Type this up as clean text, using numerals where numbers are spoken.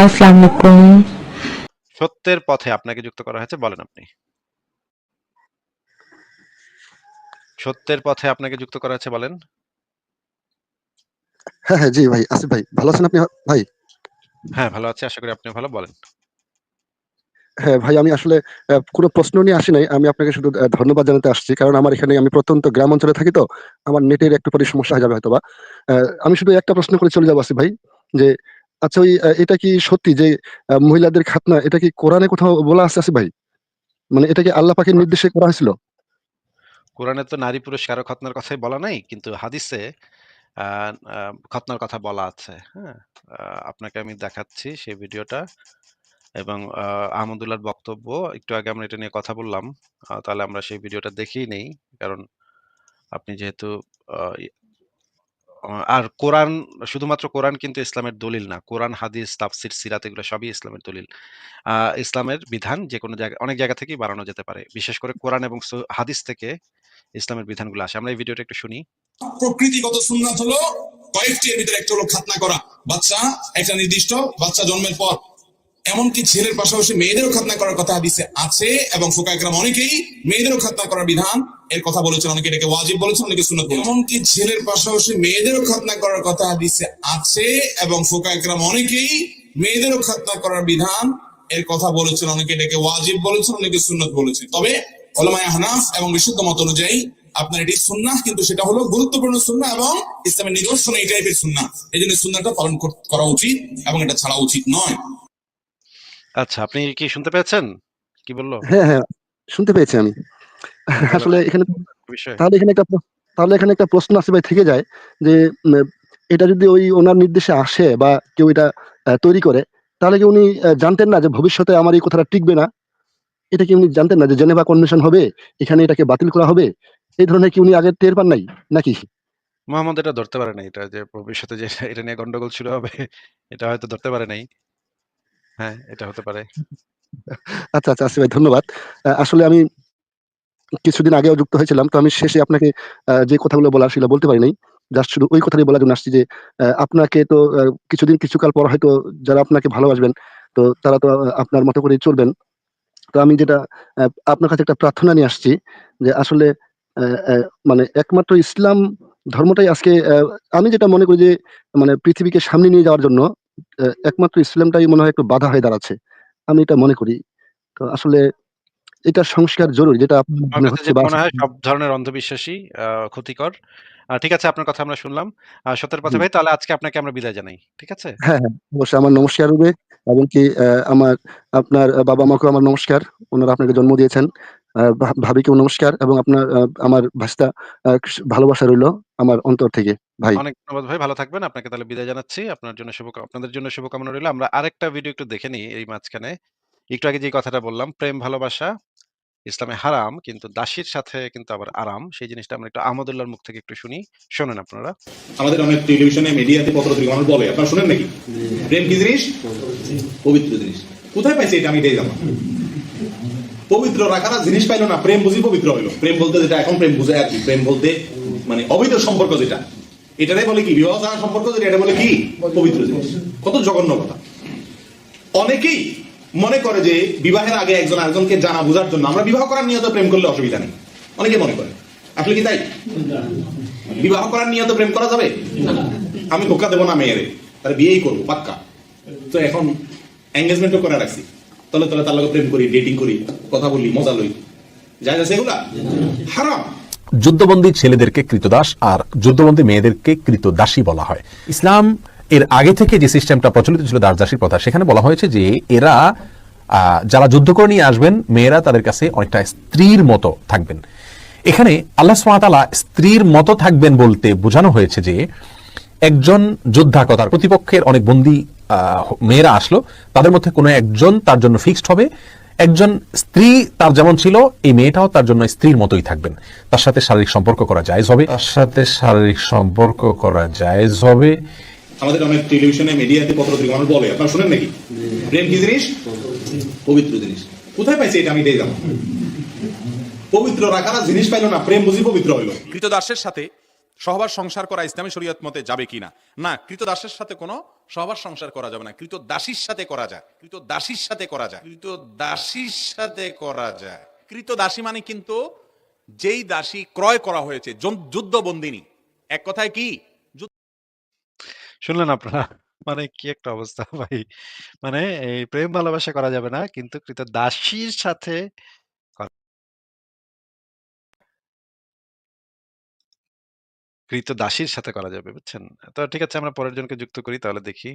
আসসালামু আলাইকুম। সত্যের পথে আপনাকে যুক্ত করা হয়েছে, বলেন আপনি। সত্যের পথে আপনাকে যুক্ত করা হয়েছে, বলেন। হ্যাঁ, হ্যাঁ, জি ভাই, আসিফ ভাই। ভালো আছেন আপনি ভাই? হ্যাঁ, ভালো আছি। আশা করি আপনিও ভালো। বলেন। হ্যাঁ, ভাই আমি আসলে কোনো প্রশ্ন নিয়ে আসি নাই। আমি আপনাকে শুধু ধন্যবাদ জানাতে আসছি। কারণ আমার এখানে আমি প্রত্যন্ত গ্রাম অঞ্চলে থাকি তো, আমার নেটের একটু পরে সমস্যা হয়ে যাবে হয়তোবা। আ আমি শুধু একটা প্রশ্ন করে চলে যাবো আসিফ ভাই। যে আচ্ছা ওই এটা কি সত্যি যে মহিলাদের খাতনা এটা কি কোরআনে কোথাও বলা আছে আসিফ ভাই? মানে এটা কি আল্লাহ পাকের নির্দেশে করা হয়েছিল? কোরআনে তো নারী পুরুষ কারো খতনার কথাই বলা নাই, কিন্তু হাদিসে আ আ খতনার কথা বলা আছে। হ্যাঁ? আ আপনাকে আমি দেখাচ্ছি সেই ভিডিওটা এবং আহমদুল্লাহর বক্তব্য। একটু আগে আমরা এটা নিয়ে কথা বললাম। তাহলে আমরা সেই ভিডিওটা দেখেই নেই। কারণ আপনি যেহেতু আ আর কোরআন, শুধুমাত্র কোরআন কিন্তু ইসলামের দলিল না। কোরআন, হাদিস, তাফসির, সিরাত এগুলো সবই ইসলামের দলিল। আ ইসলামের বিধান যেকোনো জায়গা, অনেক জায়গা থেকেই বানানো যেতে পারে। বিশেষ করে কোরআন এবং হাদিস থেকে ইসলামের বিধানগুলো আসে। আমরা এই ভিডিওটা একটু শুনি। প্রকৃতিগত সুন্নাত হলো কয়েকটি, এর ভিতরে একটা হলো খাতনা করা। বাচ্চা একটা নির্দিষ্ট বাচ্চা জন্মের পর, এমনকি ছেলের পাশাপাশি মেয়েদেরও খাতনা করার কথা হাদিসে আছে, এবং ফুকায়ে কেরাম অনেকেই মেয়েদেরও খাতনা করার বিধান এর কথা বলেছেন। অনেকে এটাকে ওয়াজিব বলেছেন, অনেকে সুন্নাত বলেছেন। এমনকি ছেলের পাশাপাশি মেয়েদেরও খাতনা করার কথা হাদিসে আছে, এবং ফুকায়ে কেরাম অনেকেই মেয়েদেরও খাতনা করার বিধান এর কথা বলেছেন। অনেকে এটাকে ওয়াজিব বলেছেন, অনেকে সুন্নাত বলেছেন। তবে উলামায়ে হানাফ এবং বিশুদ্ধ মত অনুযায়ী আপনার এটি সুন্নাহ, কিন্তু সেটা হলো গুরুত্বপূর্ণ সুন্নাহ এবং ইসলামের নিদর্শন এই টাইপের সুন্নাহ। এই জন্য সুন্নাহটা পালন করা উচিত এবং এটা ছাড়া উচিত নয়। আচ্ছা, আপনি কি শুনতে পেয়েছেন? কি বলল? হ্যাঁ, হ্যাঁ, শুনতে পেয়েছি আমি। হ্যাঁ, বলেন আসলে এখানে বিষয়। তাহলে এখানে একটা প্রশ্ন আসিফ ভাই থেকে যায় যে উম এটা যদি ওই ওনার নির্দেশে আসে বা কেউ এটা তৈরি করে, তাহলে কি উনি জানতেন না যে ভবিষ্যতে আমার এই কথাটা টিকবে না? এটা কি উনি জানতেন না যে জেনেভা কনভেনশন হবে, এখানে এটাকে বাতিল করা হবে? এই ধরনের কি উনি আগে টের পান নাই নাকি? মোহাম্মদ এটা ধরতে পারে নাই। এটা যে ভবিষ্যতে যে এটা নিয়ে গন্ডগোল শুরু হবে, এটা হয়তো ধরতে পারে নাই। হ্যাঁ, এটা হতে পারে। আচ্ছা, আচ্ছা আসিফ ভাই ধন্যবাদ। আসলে আমি কিছুদিন আগেও যুক্ত হয়েছিলাম। তো আমি শেষে আপনাকে যে কথাগুলো বলার সেগুলো বলতে পারি নাই। জাস্ট শুধু ওই কথাটাই বলার জন্য আসছি যে আপনাকে তো কিছুকাল পর হয়তো যারা আপনাকে ভালোবাসবেন, তো তারা তো আপনার মতো করেই চলবেন। তো আমি যেটা অ্যা আপনার কাছে একটা প্রার্থনা নিয়ে আসছি যে আসলে অ্যা অ্যা মানে একমাত্র ইসলাম ধর্মটাই আজকে আমি যেটা মনে করি যে মানে পৃথিবীকে সামনে নিয়ে যাওয়ার জন্য একমাত্র ইসলামটাই মনে হয় একটু বাধা হয়ে দাঁড়াচ্ছে। আমি এটা মনে করি। তো আসলে এটার সংস্কার জরুরি যেটা আপনার আমার মনে কাছে হচ্ছে যেটা বা মনে হয় সব ধরনের অন্ধবিশ্বাসই ক্ষতিকর। ঠিক আছে, আপনার কথা আমরা শুনলাম। সত্যের পথে জি। ভাই, তাহলে আজকে আপনাকে আমরা বিদায় জানাই। ঠিক আছে? হ্যাঁ, হ্যাঁ, অবশ্যই আমার নমস্কার রইবে এবং কি আমার আপনার বাবা-মাকেও আমার নমস্কার। উনারা আপনাকে জন্ম দিয়েছেন। ভাবিকেও নমস্কার এবং আপনার আমার ভাস্তা ভালোবাসা রইলো আমার অন্তর থেকে ভাই। অনেক ধন্যবাদ ভাই। ভালো থাকবেন। আপনাকে তাহলে বিদায় জানাচ্ছি। আপনাদের জন্য শুভকামনা রইলো। আমরা আরেকটা ভিডিও একটু দেখে নিই এই মাঝখানে। একটু আগে যে কথাটা বললাম, প্রেম ভালোবাসা ইসলামে হারাম, কিন্তু দাসীর সাথে কিন্তু আবার আরাম। সেই জিনিসটা আমরা একটু আহমদুল্লাহর মুখ থেকে একটু শুনি। শোনেন আপনারা। আমাদের অনেক টেলিভিশনে মিডিয়াতে পত্র-পত্রিকা মানুষ বলে, আপনারা শুনেন নাকি? প্রেম কি জিনিস? পবিত্র জিনিস। কোথায় পাইছে এটা আমি এটাই জানলাম। পবিত্র রাখারা জিনিস পাইলো না, প্রেম বুঝি পবিত্র হইলো। প্রেম বলতে যেটা এখন প্রেম বুঝে আর কি, প্রেম বলতে মানে অবৈধ সম্পর্ক যেটা, এটাই বলে কি বিবাহ ছাড়া সম্পর্ক, যেটা এটা বলে কি পবিত্র জিনিস। কত জঘন্য কথা। অনেকেই মনে করে যে বিবাহের আগে একজন আরেকজনকে জানা বোঝার জন্য আমরা বিবাহ করার নিয়ত প্রেম করলে অসুবিধা নেই, অনেকে মনে করে। আসলে কি তাই? বিবাহ করার নিয়ত প্রেম করা যাবে? আমি ধোকা দেবো না মেয়েরে, তাহলে বিয়েই করবো পাক্কা। তো এখন এঙ্গেজমেন্টও করে রাখছি, তলে তলে তার লগে প্রেম করি, ডেটিং করি, কথা বলি, মজা লই, যায় না সেগুলা হারাম। যুদ্ধবন্দী ছেলেদেরকে কৃতদাস আর যুদ্ধবন্দী মেয়েদেরকে কৃতদাসী বলা হয়। ইসলাম এর আগে থেকে যে সিস্টেমটা প্রচলিত ছিল দাসদাসীর প্রথা, সেখানে বলা হয়েছে যে এরা যারা যুদ্ধ করে নিয়ে আসবেন, মেয়েরা তাদের কাছে অনেকটা স্ত্রীর মতো থাকবেন। এখানে আল্লাহ সুবহানাহু ওয়া তাআলা স্ত্রীর মতো থাকবেন বলতে বোঝানো হয়েছে যে একজন যোদ্ধা, কথার প্রতিপক্ষের অনেক বন্দী মেয়েরা আসলো, তাদের মধ্যে কোনো একজন তার জন্য ফিক্সড হবে। একজন স্ত্রী তার যেমন ছিল, এই মেয়েটাও তার জন্য স্ত্রীর মতোই থাকবেন। তার সাথে শারীরিক সম্পর্ক করা জায়েজ হবে। আমাদের অনেক টেলিভিশনে মিডিয়াতে পত্র-পত্রিকা মানুষ বলে, আপনারা শুনেন নাকি? প্রেম কি জিনিস? পবিত্র জিনিস। কোথায় পাইছে এটা আমি এটাই জানলাম। পবিত্র রাখারা জিনিস পাইলো না, প্রেম বুঝি পবিত্র হইলো। কৃতদাসের সাথে সহবাস সংসার করা ইসলামী শরীয়ত মতে যাবে কিনা? না, কৃতদাসের সাথে কোনো সবার সংসার করা যাবে না, কৃত দাসীর সাথে করা যায়, কৃত দাসীর সাথে করা যায়, কৃত দাসীর সাথে করা যায়। কৃত দাসী মানে কিন্তু যেই দাসী ক্রয় করা হয়েছে, যুদ্ধবন্দিনী, এক কথায় কি শুনলেন আপনারা? মানে কি একটা অবস্থা ভাই। মানে এই প্রেম ভালোবাসা করা যাবে না কিন্তু ক্রীতদাসীর সাথে ক্রীতদাসীর সাথে করা যাবে, বুঝছেন? তো ঠিক আছে, আমরা পরের জনকে যুক্ত করি তাহলে দেখি।